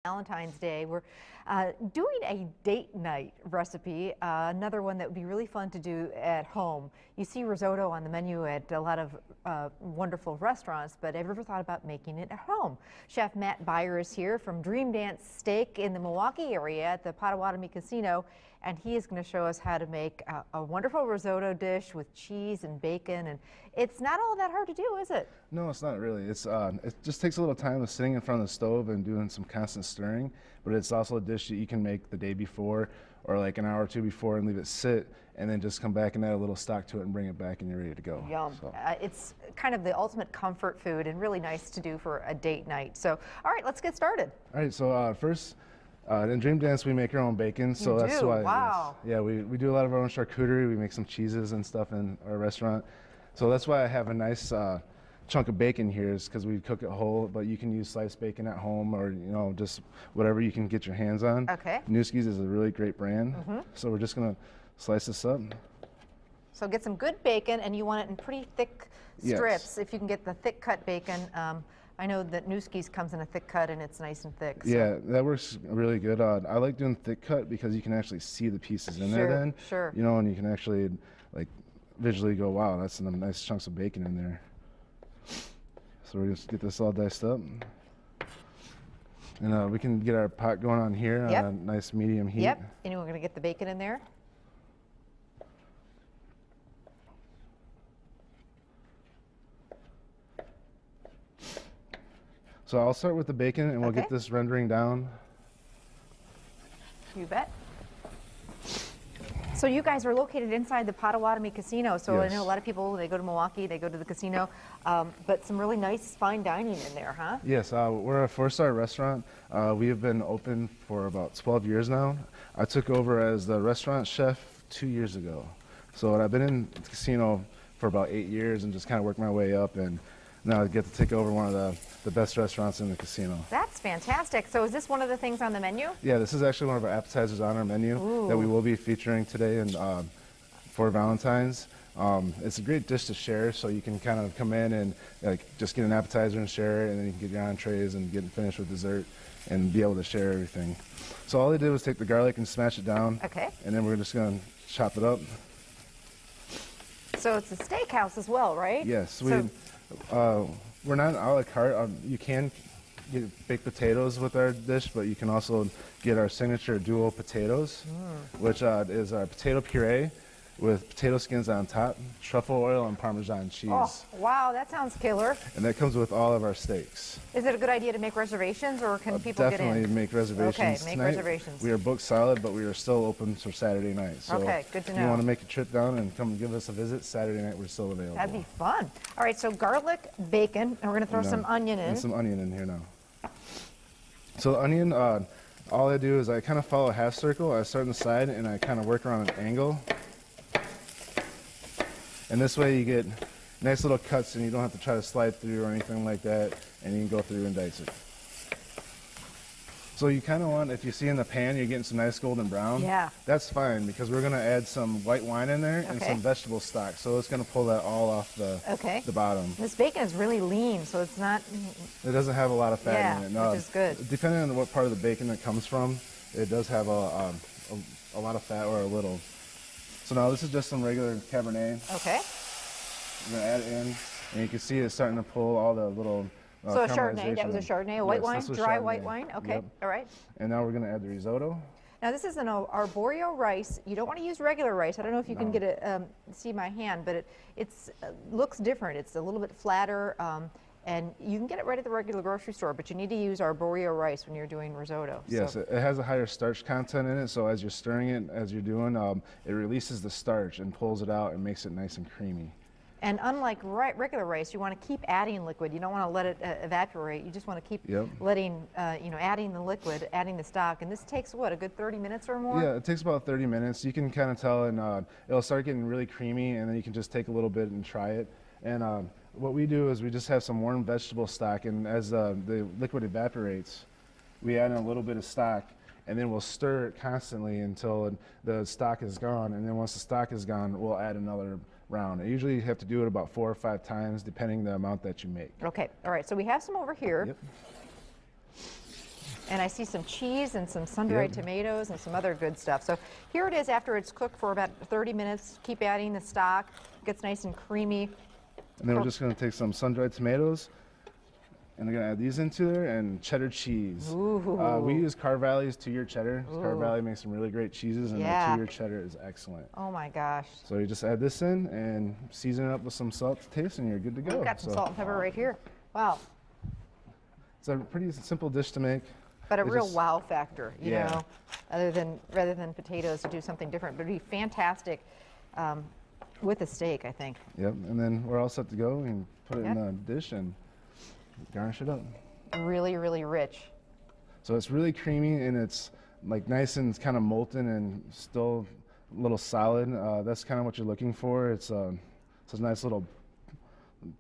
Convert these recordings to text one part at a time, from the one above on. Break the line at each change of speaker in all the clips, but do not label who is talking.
Valentine's Day. We're doing a date night recipe, another one that would be really fun to do at home. You see risotto on the menu at a lot of wonderful restaurants, but have you ever thought about making it at home? Chef Matt Beyer is here from Dream Dance Steak in the Milwaukee area at the Potawatomi Casino, and he is going to show us how to make a wonderful risotto dish with cheese and bacon. And it's not all that hard to do, is it?
No, it's not really. It just takes a little time of sitting in front of the stove and doing some constant stirring, but it's also a dish that you can make the day before or like an hour or two before and leave it sit and then just come back and add a little stock to it and bring it back and you're ready to go.
Yum.
So.
It's kind of the ultimate comfort food and really nice to do for a date night. So, all right, let's get started.
All right, so first, in Dream Dance, we make our own bacon, so
you
that's
do?
why.
Wow.
Yes. Yeah, we do a lot of our own charcuterie. We make some cheeses and stuff in our restaurant, so that's why I have a nice chunk of bacon here, is because we cook it whole. But you can use sliced bacon at home, or just whatever you can get your hands on.
Okay.
Nueske's is a really great brand, so we're just gonna slice this up.
So get some good bacon, and you want it in pretty thick strips.
Yes.
If you can get the thick cut bacon. I know that Nueske's comes in a thick cut and it's nice and thick. So.
Yeah, that works really good. I like doing thick cut because you can actually see the pieces in there then.
Sure.
And you can actually like visually go, wow, that's some nice chunks of bacon in there. So we're just get this all diced up. And we can get our pot going on here on a nice medium heat.
Yep, and we're gonna get the bacon in there.
So I'll start with the bacon and we'll get this rendering down.
You bet. So you guys are located inside the Potawatomi Casino. So
Yes.
I know a lot of people, they go to Milwaukee, they go to the casino, but some really nice fine dining in there, huh?
Yes, we're a 4-star restaurant. We have been open for about 12 years now. I took over as the restaurant chef 2 years ago. So I've been in the casino for about 8 years and just kind of worked my way up, and now I get to take over one of the best restaurants in the casino.
That's fantastic. So is this one of the things on the menu?
Yeah, this is actually one of our appetizers on our menu that we will be featuring today and for Valentine's. It's a great dish to share, so you can kind of come in and just get an appetizer and share it, and then you can get your entrees and get finished with dessert and be able to share everything. So all I did was take the garlic and smash it down.
Okay.
And then we're just going to chop it up.
So it's a steakhouse as well, right?
Yes. We're not a la carte. You can get baked potatoes with our dish, but you can also get our signature duo potatoes, which is our potato puree with potato skins on top, truffle oil, and Parmesan cheese.
Oh, wow, that sounds killer.
And that comes with all of our steaks.
Is it a good idea to make reservations, or can people get in?
Definitely make reservations.
Okay, make
tonight.
Reservations.
We are booked solid, but we are still open for Saturday night. So
okay, good to know.
If you want to make a trip down and come give us a visit, Saturday night we're still available.
That'd be fun. All right, so garlic, bacon, and we're going to throw some onion in.
And some onion in here now. So the onion, all I do is I kind of follow a half circle. I start on the side and I kind of work around an angle. And this way you get nice little cuts and you don't have to try to slide through or anything like that, and you can go through and dice it. So you kind of want, if you see in the pan you're getting some nice golden brown, that's fine, because we're going to add some white wine in there and some vegetable stock. So it's going to pull that all off the bottom.
This bacon is really lean, so it's not...
It doesn't have a lot of fat in it. No,
which is good.
Depending on what part of the bacon it comes from, it does have a lot of fat or a little. So now this is just some regular Cabernet.
Okay.
We're going to add it in, and you can see it's starting to pull all the little
so a Chardonnay, that was a Chardonnay, a white wine, dry
Chardonnay.
White wine? Okay,
Yep.
all right.
And now we're going to add the risotto.
Now this is an arborio rice. You don't want to use regular rice. I don't know if you can get it, see my hand, but it looks different. It's a little bit flatter, and you can get it right at the regular grocery store, but you need to use arborio rice when you're doing risotto.
Yes,
so.
it has a higher starch content in it, so as you're stirring it, as you're doing, it releases the starch and pulls it out and makes it nice and creamy.
And unlike regular rice, you want to keep adding liquid. You don't want to let it evaporate. You just want to keep letting, adding the liquid, adding the stock. And this takes, what, a good 30 minutes or more?
Yeah, it takes about 30 minutes. You can kind of tell, and it'll start getting really creamy, and then you can just take a little bit and try it. And what we do is we just have some warm vegetable stock, and as the liquid evaporates, we add in a little bit of stock, and then we'll stir it constantly until the stock is gone. And then once the stock is gone, we'll add another round. I usually have to do it about 4 or 5 times, depending the amount that you make.
Okay, all right, so we have some over here.
Yep.
And I see some cheese and some sun-dried tomatoes and some other good stuff. So here it is after it's cooked for about 30 minutes. Keep adding the stock. It gets nice and creamy.
And then we're just going to take some sun-dried tomatoes, and we're going to add these into there, and cheddar cheese. We use Carvalhai's 2-year cheddar. Carvalhai makes some really great cheeses, and the 2-year cheddar is excellent.
Oh my gosh.
So you just add this in and season it up with some salt to taste, and you're good to go.
We've got some salt and pepper right here. Wow.
It's a pretty simple dish to make.
But a real wow factor, you know, rather than potatoes, to do something different. But it'd be fantastic with a steak, I think.
Yep, and then we're all set to go, and put it in a dish and garnish it up.
Really, really rich.
So it's really creamy, and it's like nice and kind of molten and still a little solid. That's kind of what you're looking for. It's a nice little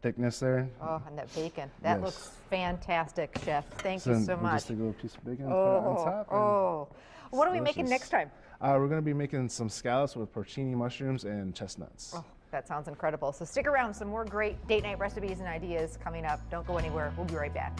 thickness there.
Oh, and that bacon. That looks fantastic, Chef. Thank you so much.
Just take a little piece of bacon and put it on top.
Oh. What are we making next time?
We're going to be making some scallops with porcini mushrooms and chestnuts.
Oh, that sounds incredible. So stick around. Some more great date night recipes and ideas coming up. Don't go anywhere. We'll be right back.